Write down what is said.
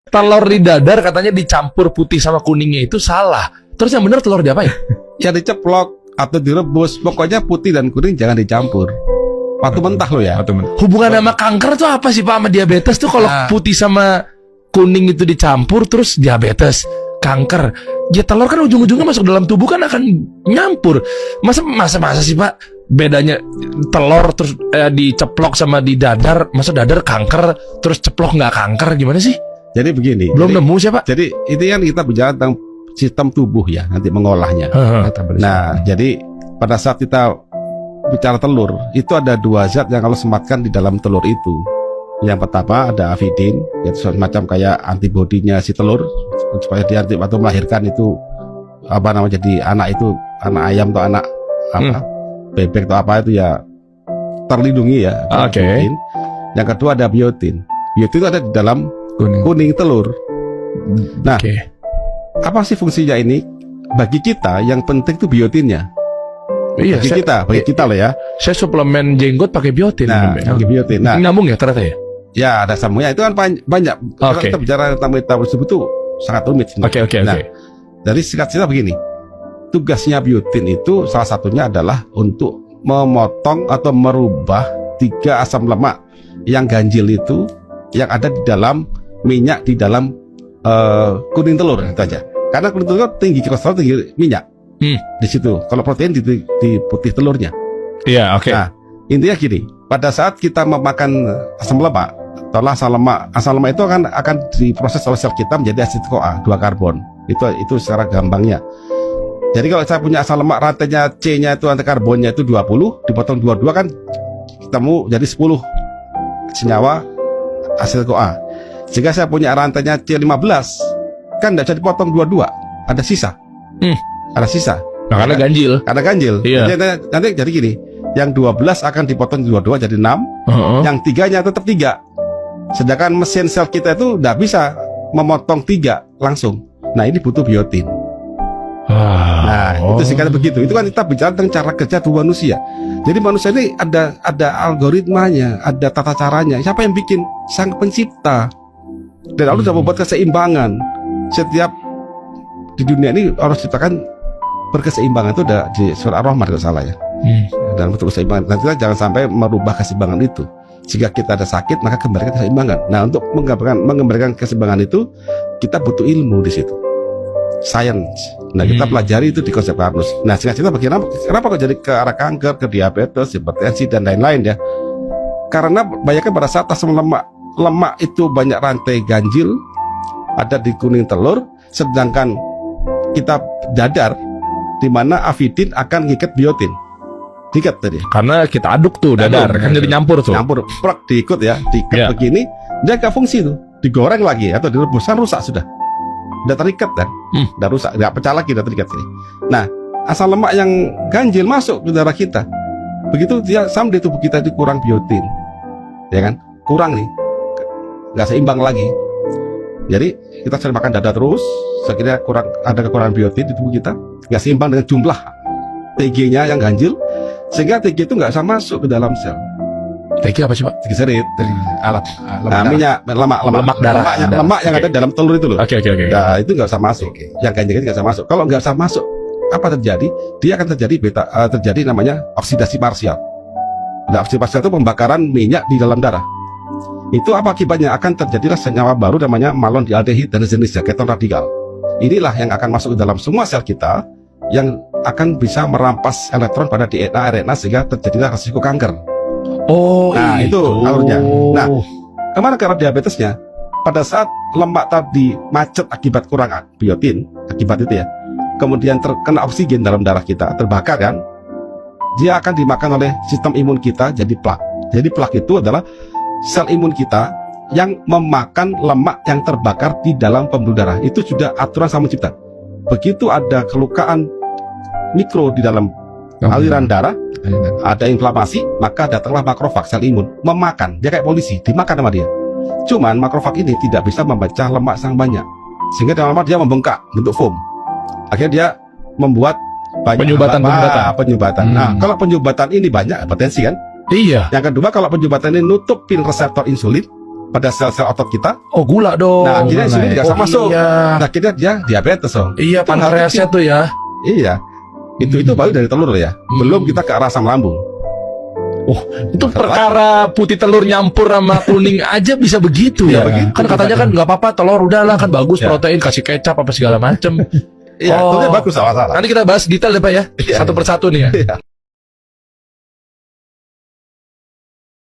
telur di dadar katanya dicampur putih sama kuningnya itu salah. Terus yang benar telur diapain? Ya diceplok atau direbus, pokoknya putih dan kuning jangan dicampur. Waktu mentah lo ya. Hubungan sama kanker tuh apa sih Pak sama diabetes tuh kalau putih sama kuning itu dicampur terus diabetes, kanker. Ya telur kan ujung-ujungnya masuk dalam tubuh kan akan nyampur. Masa sih Pak bedanya telur terus diceplok sama di dadar, masa dadar kanker terus ceplok nggak kanker gimana sih? Jadi begini. Belum nemu sih Pak. Jadi itu kan kita bicara tentang sistem tubuh ya, nanti mengolahnya. Nah, jadi pada saat kita bicara telur, itu ada dua zat yang kalau sematkan di dalam telur itu. Yang pertama ada avidin, yaitu semacam kayak antibodinya si telur supaya dia atau melahirkan itu apa namanya, jadi anak itu anak ayam atau anak apa bebek atau apa itu ya terlindungi ya. Oke. Yang kedua ada biotin. Biotin itu ada di dalam kuning telur. Nah, apa sih fungsinya ini? Bagi kita yang penting itu biotinnya. Iya, bagi kita loh ya. Saya suplemen jenggot pakai biotin. Nah, biotin. Nah, nyambung ya ternyata ya? Ya, ada sambungnya. Itu kan banyak. Kalau kita bicara tentang metabolisme itu sangat rumit. Oke. Nah, dari singkat-singkat begini. Tugasnya biotin itu salah satunya adalah untuk memotong atau merubah 3 asam lemak yang ganjil itu yang ada di dalam minyak di dalam kuning telur itu aja. Karena kuning telur tinggi kolesterol, tinggi minyak. Di situ. Kalau protein di putih telurnya. Iya, oke. Nah, intinya gini, pada saat kita memakan asam lemak, asam lemak itu akan diproses oleh sel kita menjadi asid CoA, 2 karbon. Itu secara gampangnya. Jadi kalau saya punya asam lemak rantainya C-nya itu rantai karbonnya itu 20, dipotong 22 kan ketemu jadi 10 senyawa asid CoA. Jika saya punya rantainya C15, kan tidak bisa dipotong 22, ada sisa. Ada sisa. Nah, karena ganjil. Karena ganjil. Iya. Nanti jadi gini, yang 12 akan dipotong 22 jadi 6, yang 3-nya tetap 3. Sedangkan mesin sel kita itu tidak bisa memotong 3 langsung. Nah, ini butuh biotin. Nah, itu singkatnya begitu. Itu kan kita bicara tentang cara kerja tubuh manusia. Jadi manusia ini ada algoritmanya, ada tata caranya. Siapa yang bikin? Sang pencipta. Dan Allah sudah membuat keseimbangan. Setiap di dunia ini harus ciptakan berkeseimbangan, itu ada di surah Ar-Rahman kalau salah ya. Dan bentuk keseimbangan. Nanti kita jangan sampai merubah keseimbangan itu. Jika kita ada sakit, maka kembalikan keseimbangan. Nah, untuk mengembalikan keseimbangan itu, kita butuh ilmu di situ. Science. Nah, kita pelajari itu di konsep Karnus. Nah, singkat cerita kenapa kok jadi ke arah kanker, ke diabetes, hipertensi dan lain-lain ya? Karena banyaknya pada saat asam lemak itu banyak rantai ganjil ada di kuning telur, sedangkan kita dadar di mana avidin akan ngikat biotin. Diikat tadi. Karena kita aduk tuh dadar, kan jadi nyampur tuh. Nyampur, plak diikut ya, diikat begini, dia nggak fungsi tuh. Digoreng lagi atau direbus, rusak sudah. Udah terikat kan? Udah rusak, nggak pecah lagi, udah terikat ini. Nah, asam lemak yang ganjil masuk ke darah kita. Begitu dia sama di tubuh kita itu kurang biotin. Ya kan? Kurang nih. Nggak seimbang lagi. Jadi kita sering makan dada terus, sekiranya ada kekurangan biotin di tubuh kita, nggak seimbang dengan jumlah TG-nya yang ganjil, sehingga TG itu nggak bisa masuk ke dalam sel. TG apa sih Pak? Trigliserid, alat minyak, lemak yang ada dalam telur itu loh. Oke. Nah, itu nggak bisa masuk. Yang ganjil nggak bisa masuk. Kalau nggak bisa masuk, apa terjadi? Dia akan terjadi namanya oksidasi parsial. Nah, oksidasi parsial itu pembakaran minyak di dalam darah. Itu apa akibatnya? Akan terjadilah senyawa baru namanya malondialdehid dan jenisnya keton radikal. Inilah yang akan masuk ke dalam semua sel kita, yang akan bisa merampas elektron pada DNA, RNA, sehingga terjadilah resiko kanker. Nah, itu alurnya. Nah, kemana karena diabetesnya? Pada saat lemak tadi macet akibat kurang biotin, akibat itu ya, kemudian terkena oksigen dalam darah kita, terbakar kan, dia akan dimakan oleh sistem imun kita jadi plak. Jadi plak itu adalah sel imun kita yang memakan lemak yang terbakar di dalam pembuluh darah. Itu sudah aturan Sang Pencipta. Begitu ada kelukaan mikro di dalam aliran darah, ada inflamasi, maka datanglah makrofag, sel imun, memakan. Dia kayak polisi, dimakan sama dia. Cuman makrofag ini tidak bisa membaca lemak sang banyak, sehingga lama-lama dia membengkak, bentuk foam. Akhirnya dia membuat banyak penyumbatan. Nah, kalau penyumbatan ini banyak, potensi kan? Iya. Yang kedua, kalau penyumbatan ini nutupin reseptor insulin, pada sel-sel otot kita. Oh, gula dong. Nah, akhirnya insulin nggak bisa masuk. Iya. Nah, akhirnya dia diabetes, Om. Iya, Itu pankreasnya tuh ya. Iya. Itu baru dari telur ya. Belum kita ke arah asam lambung. Oh, itu perkara putih telur nyampur sama kuning aja bisa begitu ya. begitu. Kan katanya kan nggak apa-apa, telur udahlah kan bagus, Ya. protein, kasih kecap apa segala macem. Iya, Oh. telurnya bagus salah. Nanti kita bahas detail deh Pak ya, Iya. satu persatu nih ya. Iya.